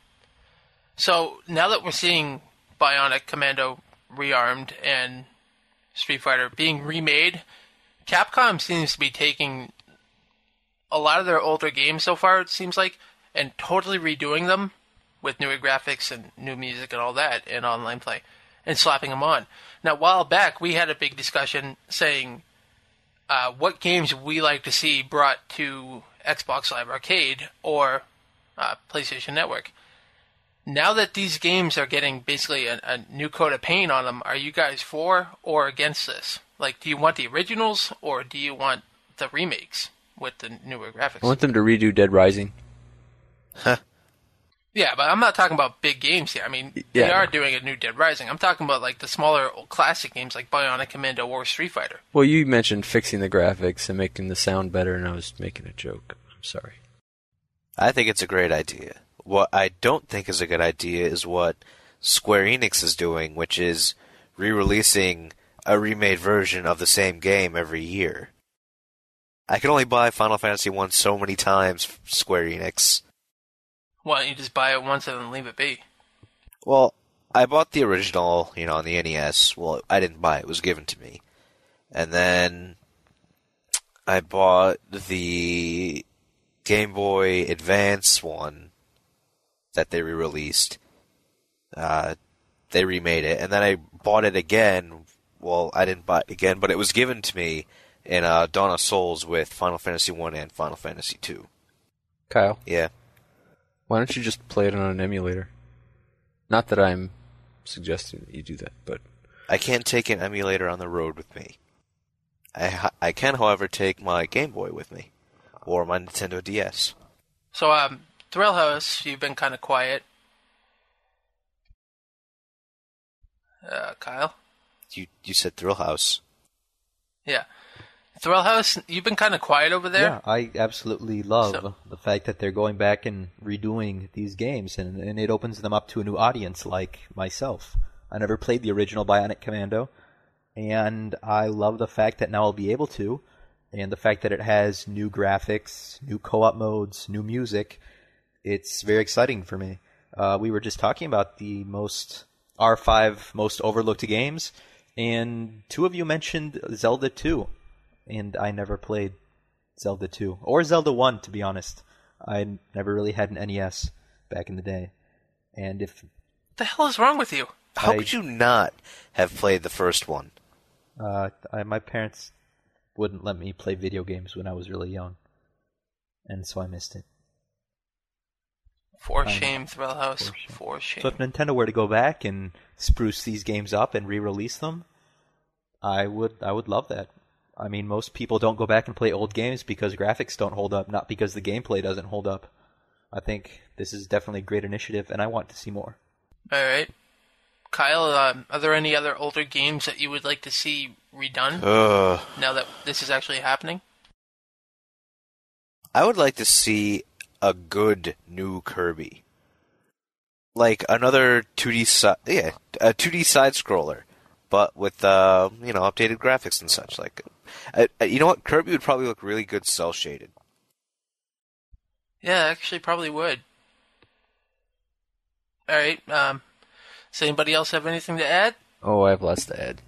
so now that we're seeing Bionic Commando rearmed and Street Fighter being remade, Capcom seems to be taking a lot of their older games so far, it seems like, and totally redoing them with newer graphics and new music and all that and online play and slapping them on. Now, a while back, we had a big discussion saying what games we like to see brought to Xbox Live Arcade or PlayStation Network. Now that these games are getting basically a new coat of paint on them, are you guys for or against this? Like, do you want the originals or do you want the remakes with the newer graphics? I want them to redo Dead Rising. Huh. Yeah, but I'm not talking about big games here. They are doing a new Dead Rising. I'm talking about like the smaller classic games like Bionic Commando or Street Fighter. Well, you mentioned fixing the graphics and making the sound better, and I was making a joke. I'm sorry. I think it's a great idea. What I don't think is a good idea is what Square Enix is doing, which is re-releasing a remade version of the same game every year. I can only buy Final Fantasy 1 so many times, Square Enix. Why don't you just buy it once and then leave it be? Well, I bought the original, on the NES. Well, I didn't buy it. It was given to me. And then I bought the Game Boy Advance one that they re-released. They remade it. And then I bought it again. Well, I didn't buy it again, but it was given to me in Dawn of Souls with Final Fantasy 1 and Final Fantasy 2. Kyle? Yeah. Why don't you just play it on an emulator? Not that I'm suggesting that you do that, but... I can't take an emulator on the road with me. I can, however, take my Game Boy with me. Or my Nintendo DS. So, Thrill House, you've been kind of quiet. Kyle? You said Thrill House. Yeah. Thrill House, you've been kind of quiet over there. Yeah, I absolutely love the fact that they're going back and redoing these games, and it opens them up to a new audience like myself. I never played the original Bionic Commando, and I love the fact that now I'll be able to, and the fact that it has new graphics, new co-op modes, new music. It's very exciting for me. We were just talking about the most our 5 most overlooked games, and 2 of you mentioned Zelda 2, and I never played Zelda 2, or Zelda 1, to be honest. I never really had an NES back in the day. And if... What the hell is wrong with you? How could you not have played the first one? My parents wouldn't let me play video games when I was really young, and so I missed it. For shame, Thrillhouse. For shame. So if Nintendo were to go back and spruce these games up and re-release them, I would love that. I mean, most people don't go back and play old games because graphics don't hold up, not because the gameplay doesn't hold up. I think this is definitely a great initiative, and I want to see more. All right. Kyle, are there any other older games that you would like to see redone now that this is actually happening? I would like to see a good new Kirby. Like another 2D a 2D side scroller, but with updated graphics and such. Like, you know what? Kirby would probably look really good cel shaded. Yeah, actually, probably would. All right. Does anybody else have anything to add? Oh, I have lots to add.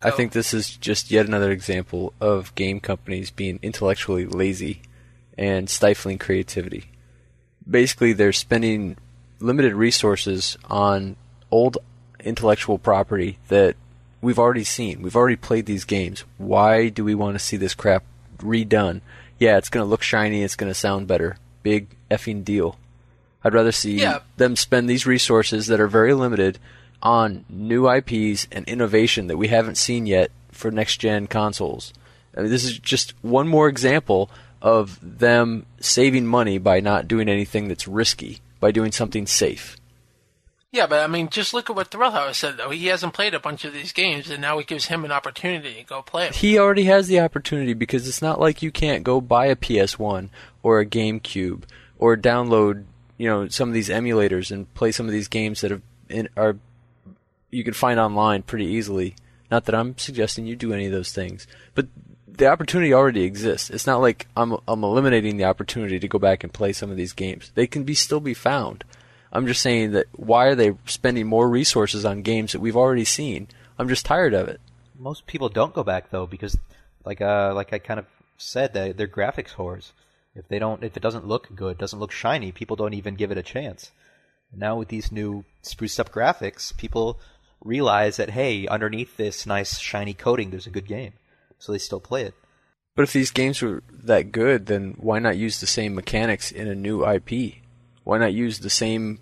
I think this is just yet another example of game companies being intellectually lazy and stifling creativity. Basically, they're spending limited resources on old intellectual property that we've already seen. We've already played these games. Why do we want to see this crap redone? Yeah, it's going to look shiny, it's going to sound better. Big effing deal. I'd rather see them spend these resources that are very limited on new IPs and innovation that we haven't seen yet for next-gen consoles. I mean, this is just one more example of them saving money by not doing anything that's risky, by doing something safe. Yeah, but I mean, just look at what Thrillhouse said, though. He hasn't played a bunch of these games, and now it gives him an opportunity to go play them. He already has the opportunity, because it's not like you can't go buy a PS1 or a GameCube or download, some of these emulators and play some of these games that are you can find online pretty easily. Not that I'm suggesting you do any of those things, but the opportunity already exists. It's not like I'm eliminating the opportunity to go back and play some of these games. They can still be found. I'm just saying that why are they spending more resources on games that we've already seen? I'm just tired of it. Most people don't go back though, because like I kind of said, they're graphics whores. If it doesn't look good, doesn't look shiny, people don't even give it a chance. Now with these new spruced up graphics, people realize that, hey, underneath this nice shiny coating, there's a good game. So they still play it. But if these games were that good, then why not use the same mechanics in a new IP? Why not use the same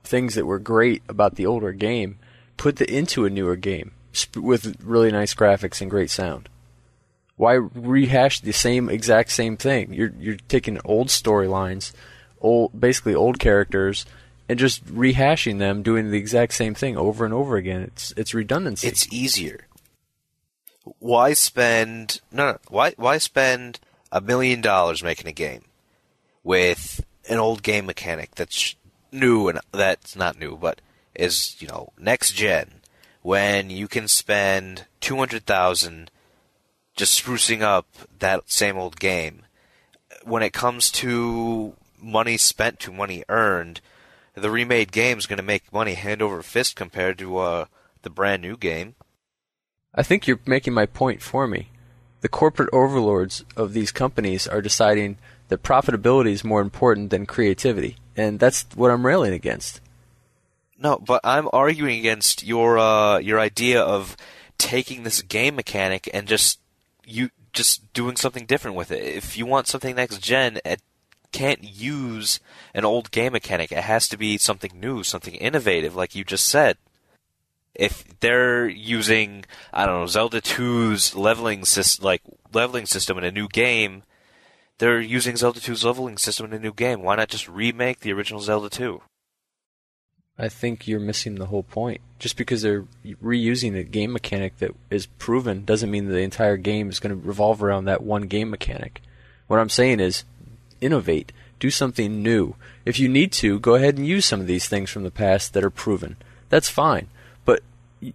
things that were great about the older game, put into a newer game with really nice graphics and great sound? Why rehash the exact same thing? You're taking old storylines, basically old characters, and just rehashing them, doing the exact same thing over and over again. It's redundancy. It's easier. Why spend Why spend $1 million making a game with an old game mechanic that's new and that's not new, but is next gen, when you can spend $200,000 just sprucing up that same old game? When it comes to money spent to money earned, the remade game is going to make money hand over fist compared to the brand new game. I think you're making my point for me. The corporate overlords of these companies are deciding that profitability is more important than creativity, and that's what I'm railing against. No, but I'm arguing against your idea of taking this game mechanic and just doing something different with it. If you want something next gen, it can't use an old game mechanic. It has to be something new, something innovative, like you just said. If they're using, Zelda 2's leveling system in a new game, they're using Zelda 2's leveling system in a new game. Why not just remake the original Zelda 2? I think you're missing the whole point. Just because they're reusing a game mechanic that is proven doesn't mean that the entire game is going to revolve around that one game mechanic. What I'm saying is, innovate. Do something new. If you need to, go ahead and use some of these things from the past that are proven. That's fine. But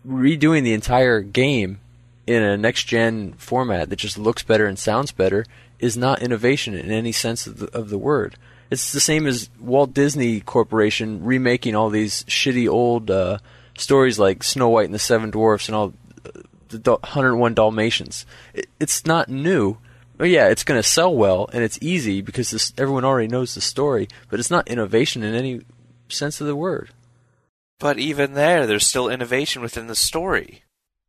redoing the entire game in a next-gen format that just looks better and sounds better is not innovation in any sense of the word. It's the same as Walt Disney Corporation remaking all these shitty old stories like Snow White and the Seven Dwarfs and all the 101 Dalmatians. It's not new. But yeah, it's going to sell well, and it's easy because everyone already knows the story, but it's not innovation in any sense of the word. But even there's still innovation within the story.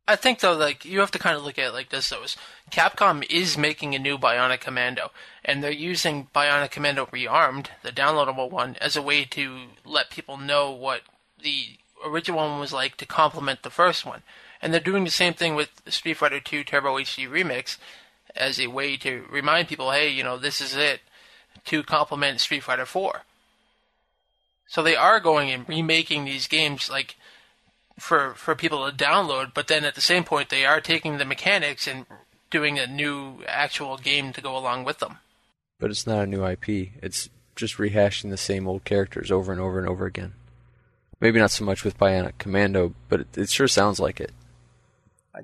I think, though, like, you have to kind of look at it like this, though. Capcom is making a new Bionic Commando, and they're using Bionic Commando Rearmed, the downloadable one, as a way to let people know what the original one was like to complement the first one. And they're doing the same thing with Street Fighter II Turbo HD Remix, as a way to remind people, hey, this is it, to complement Street Fighter 4. So they are going and remaking these games like for people to download, but then at the same point they are taking the mechanics and doing a new actual game to go along with them. But it's not a new IP. It's just rehashing the same old characters over and over and over again. Maybe not so much with Bionic Commando, but it sure sounds like it.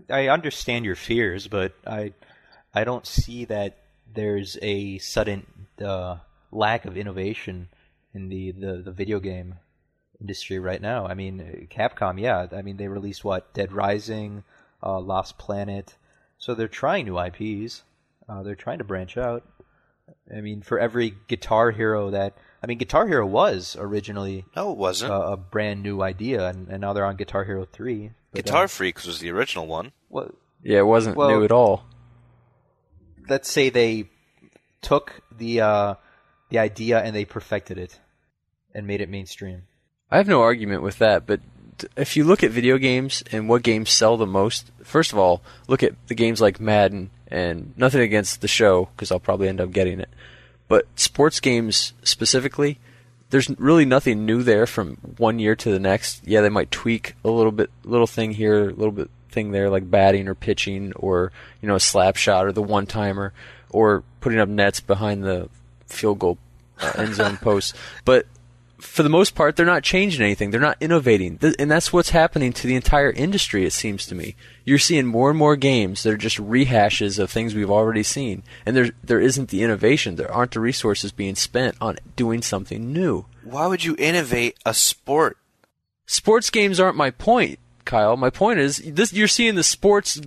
I understand your fears, but I don't see that there's a sudden lack of innovation in the video game industry right now. I mean, Capcom, yeah. I mean, they released, Dead Rising, Lost Planet. So they're trying new IPs. They're trying to branch out. I mean, for every Guitar Hero Guitar Hero was originally No, it wasn't. a brand new idea, and now they're on Guitar Hero 3. But, Guitar Freaks was the original one. Yeah, it wasn't new at all. Let's say they took the idea and they perfected it and made it mainstream. I have no argument with that, but if you look at video games and what games sell the most, first of all, look at the games like Madden, and nothing against the show, because I'll probably end up getting it, but sports games specifically, there's really nothing new there from one year to the next. Yeah, they might tweak a little thing here, a little bit thing there, like batting or pitching, or a slap shot or the one-timer, or putting up nets behind the field goal end zone post. But for the most part, they're not changing anything. They're not innovating. And that's what's happening to the entire industry, it seems to me. You're seeing more and more games that are just rehashes of things we've already seen. And there isn't the innovation. There aren't the resources being spent on doing something new. Why would you innovate a sport? Sports games aren't my point, Kyle. My point is, you're seeing the sports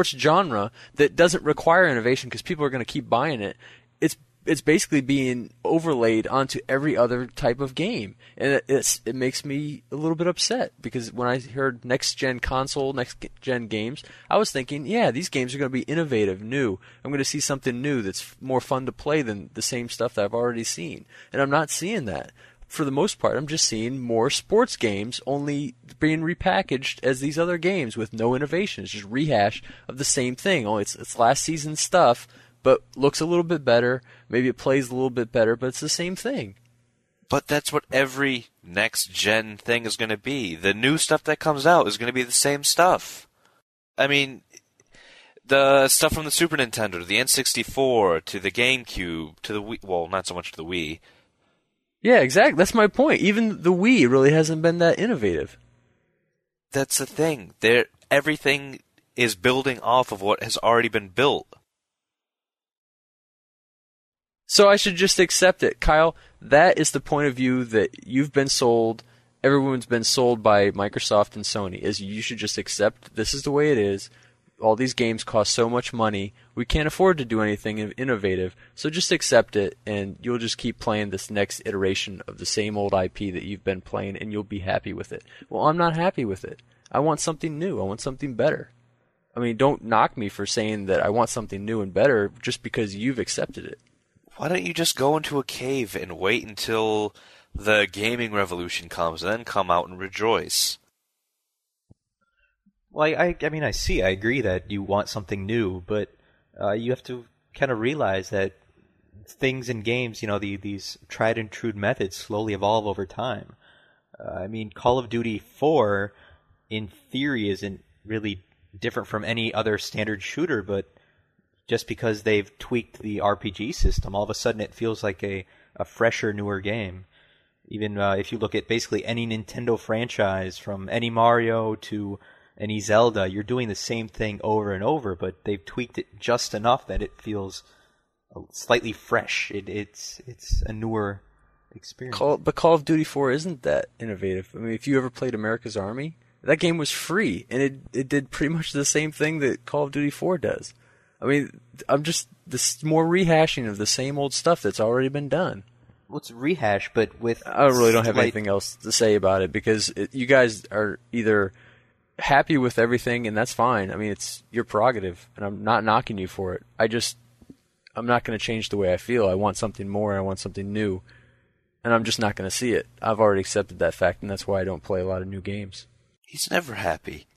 genre that doesn't require innovation because people are going to keep buying it. It's basically being overlaid onto every other type of game, and it makes me a little bit upset, because when I heard next-gen console, next-gen games, I was thinking, yeah, these games are going to be innovative, new. I'm going to see something new that's more fun to play than the same stuff that I've already seen, and I'm not seeing that. For the most part, I'm just seeing more sports games only being repackaged as these other games with no innovation. It's just rehash of the same thing. Only it's last season's stuff, but looks a little bit better. Maybe it plays a little bit better, but it's the same thing. But that's what every next-gen thing is going to be. The new stuff that comes out is going to be the same stuff. I mean, the stuff from the Super Nintendo to the N64 to the GameCube to the Wii. Well, not so much to the Wii. Yeah, exactly. That's my point. Even the Wii really hasn't been that innovative. That's the thing. Everything is building off of what has already been built. So I should just accept it. Kyle, that is the point of view that you've been sold, everyone's been sold by Microsoft and Sony, is you should just accept this is the way it is. All these games cost so much money, we can't afford to do anything innovative, so just accept it, and you'll just keep playing this next iteration of the same old IP that you've been playing, and you'll be happy with it. Well, I'm not happy with it. I want something new. I want something better. I mean, don't knock me for saying that I want something new and better just because you've accepted it. Why don't you just go into a cave and wait until the gaming revolution comes, and then come out and rejoice? Well, I agree that you want something new, but you have to kind of realize that things in games, these tried and true methods slowly evolve over time. Call of Duty 4, in theory, isn't really different from any other standard shooter, but just because they've tweaked the RPG system, all of a sudden it feels like a fresher, newer game. Even if you look at basically any Nintendo franchise, from any Mario to any Zelda, you're doing the same thing over and over, but they've tweaked it just enough that it feels slightly fresh. It's a newer experience. But Call of Duty 4 isn't that innovative. I mean, if you ever played America's Army, That game was free, and it did pretty much the same thing that Call of Duty 4 does. I mean, this more rehashing of the same old stuff that's already been done. Well, it's rehash, but with... I really don't have anything else to say about it, because you guys are either happy with everything, and that's fine. I mean, it's your prerogative, and I'm not knocking you for it. I'm not going to change the way I feel. I want something more, I want something new, and I'm just not going to see it. I've already accepted that fact, and that's why I don't play a lot of new games. He's never happy.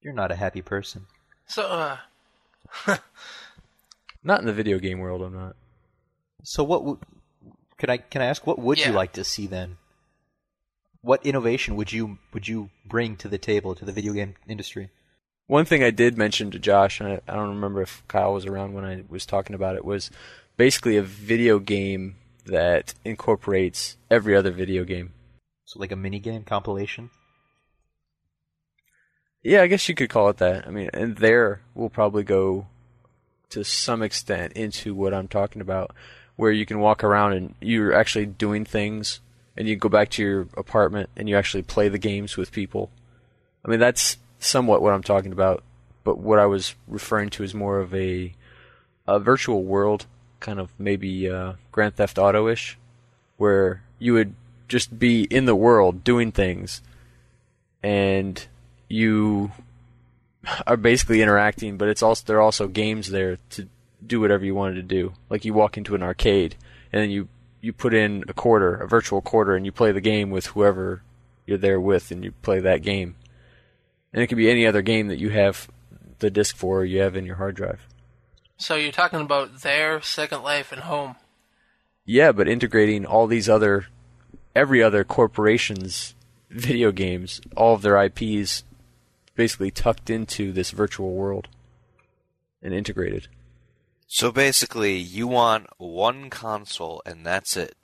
You're not a happy person. So, Not in the video game world, I'm not. So what can I ask, what would you like to see then? What innovation would you bring to the table, to the video game industry? One thing I did mention to Josh, and I don't remember if Kyle was around when I was talking about it, was basically a video game that incorporates every other video game. So like a mini game compilation? Yeah, I guess you could call it that. I mean, and there we'll probably go to some extent into what I'm talking about, where you can walk around and you're actually doing things, and you go back to your apartment and you actually play the games with people. I mean, that's somewhat what I'm talking about, but what I was referring to is more of a virtual world, kind of maybe Grand Theft Auto-ish, where you would just be in the world doing things, and you are basically interacting, but there are also games there to do whatever you wanted to do. Like you walk into an arcade, and then you put in a virtual quarter, and you play the game with whoever you're there with, and you play that game. And it could be any other game that you have the disc for, or you have in your hard drive. So you're talking about their Second Life and Home. Yeah, but integrating all these every other corporation's video games, all of their IPs, basically tucked into this virtual world and integrated. So basically, you want one console and that's it.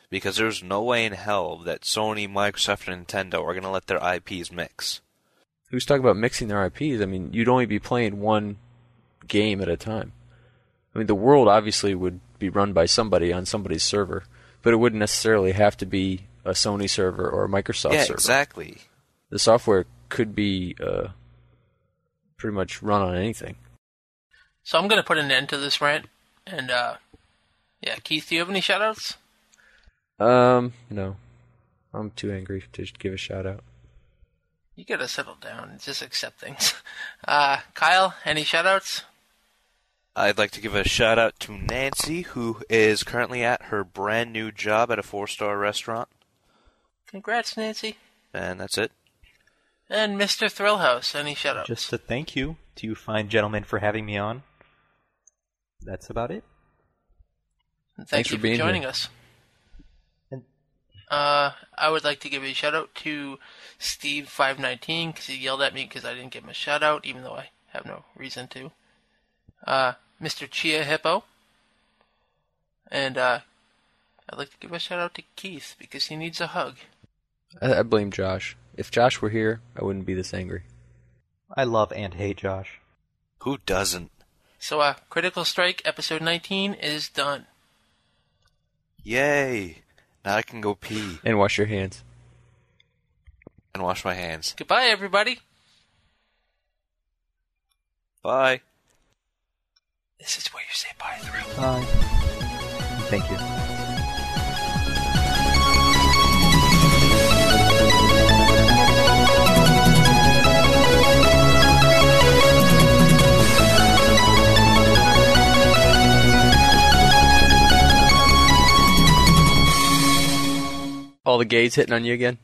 Because there's no way in hell that Sony, Microsoft, and Nintendo are going to let their IPs mix. Who's talking about mixing their IPs? I mean, you'd only be playing one game at a time. I mean, the world obviously would be run by somebody on somebody's server, but it wouldn't necessarily have to be a Sony server or a Microsoft server. Yeah, exactly. The software could be pretty much run on anything. So I'm going to put an end to this rant. And, Keith, do you have any shout-outs? No. I'm too angry to give a shout-out. You got to settle down and just accept things. Kyle, any shout-outs? I'd like to give a shout-out to Nancy, who is currently at her brand new job at a 4-star restaurant. Congrats, Nancy. And that's it. And Mr. Thrillhouse, any shout-outs? Just a thank you to you fine gentlemen for having me on. That's about it. And thanks you for joining us. I would like to give a shout-out to Steve519, because he yelled at me because I didn't give him a shout-out, even though I have no reason to. Mr. Chia Hippo. And I'd like to give a shout-out to Keith, because he needs a hug. I blame Josh. If Josh were here, I wouldn't be this angry. I love and hate Josh. Who doesn't? So, Critical Strike episode 19 is done. Yay! Now I can go pee. And wash your hands. And wash my hands. Goodbye, everybody. Bye. This is where you say bye, Thrill. Bye. Thank you. All the gays hitting on you again?